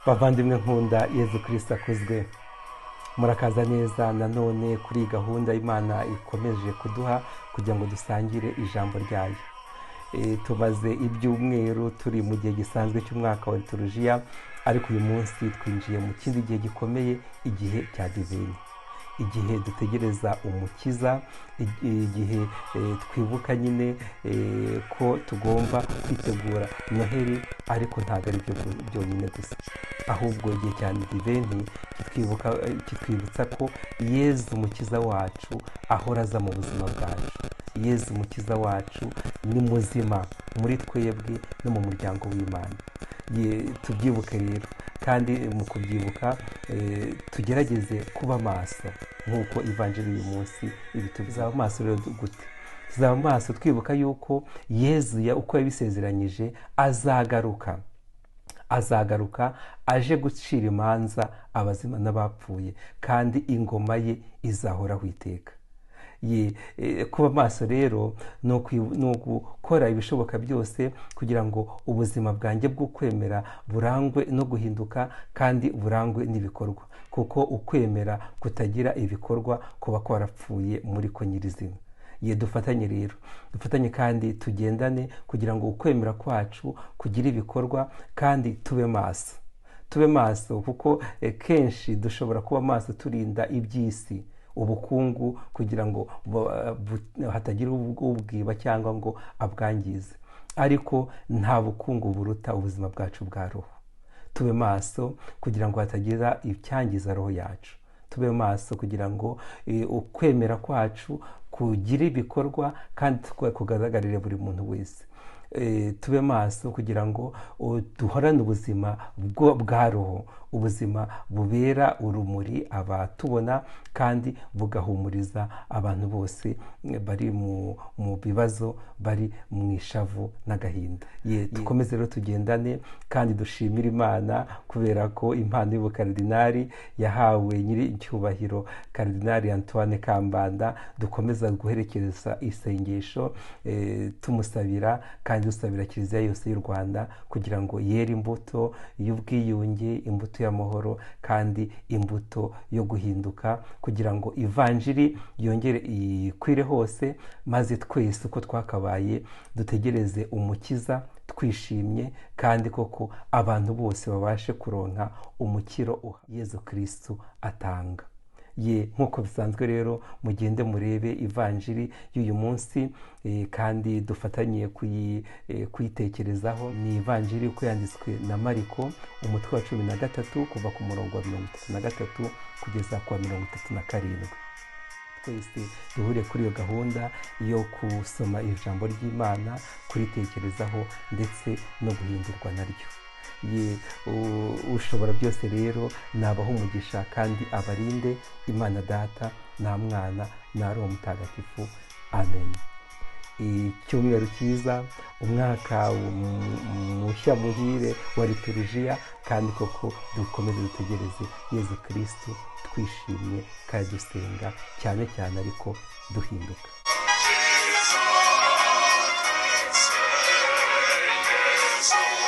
bavandimwe nkunda Yezu Kristo akuzwe. Murakaza neza nanone kuri gahunda Imana ikomeje kuduha kugira ngo dusangire ijambo ryayo. Tumaze ibyumweru turi mu gihe gisanzwe cy'umwaka wa liturujia, ariko uyu munsi twinjiye mu kindi gihe gikomeye, igihe cya diveni, igihe dutegereza umukiza, igihe twibuka nyine ko tugomba kwitegura noheli, ariko ntabwo ari byo byonyine gusa, ahubwo igihe cya diveni kitwibutsa ko Yezu umukiza wacu ahora aza mu buzima bwacu. Yezu umukiza wacu ni muzima muri twebwe no mu muryango w'Imana. Tubyibuke rero, kandi mu kubyibuka tugerageze kuba maso nk'uko ivanjiri uyu munsi ibitubwira. Amaso rero gute? Tuzaba amaso twibuka yuko Yezu uko yabisezeranyije azagaruka aje gucira imanza abazima n'abapfuye, kandi ingoma ye izahoraho iteka. Kuba maso rero ni ugukora ibishoboka byose kugira ngo ubuzima bwanjye bwo kwemera burangwe no guhinduka, kandi burangwe n'ibikorwa, kuko ukwemera kutagira ibikorwa kuba kwarapfuye muri ko nyirizina. Dufatanye rero, dufatanye kandi tugendane kugira ngo ukwemera kwacu kugira ibikorwa, kandi tube maso kuko kenshi dushobora kuba maso turinda iby'isi, ubukungu, kugira ngo hatagira ubwiba cyangwa ngo abwangize, ariko nta bukungu buruta ubuzima bwacu bwa roho. Tube maso kugira ngo hatagira icyangiza roho yacu. Tube maso kugira ngo ukwemera kwacu kugira ibikorwa, kandi kugaragarire buri muntu wese. Tube maso kugira ngo duhorane ubuzima bwa roho, ubuzima bubera urumuri abatubona, kandi bugahumuriza abantu bose bari mu bibazo, bari mu ishavu n'agahinda. Dukomeze rero tugendane, kandi dushimire Imana kubera ko impano y'ubukaridinari yahawe nyiri icyubahiro Karidinari Antoine Kambanda. Dukomeza guherekeza isengesho tumusabira, kandi dusabira Kiliziya yose y'u Rwanda kugira ngo yere imbuto y'ubwiyunge, imbuto y'amahoro, kandi imbuto yo guhinduka, kugira ngo ivanjiri yongere ikwire hose, maze twese uko twakabaye dutegereze umukiza twishimye, kandi koko abantu bose babashe kuronka umukiro Yezu Kristo atanga. Nk'uko bisanzwe rero, mugende murebe ivanjiri y'uyu munsi, kandi dufatanye kuyitekerezaho. Ni ivanjiri uko yanditswe na Mariko, umutwe wa 13 kuva ku murongo wa 33 kugeza ku wa 37. Twese duhure kuri iyo gahunda yo kusoma ijambo ry'Imana, kuritekerezaho, ndetse no guhindurwa naryo. Ushobora byose rero nabaho umugisha, kandi abarinde Imana Data na Mwana na Roho Mutagatifu. Amen. Icyumweru cyiza, umwaka mushya muhire wa liturujia, kandi koko dukomeze dutegereze Yezu Kristo twishimye, kandi dusenga cyane cyane, ariko duhinduka. Jesus,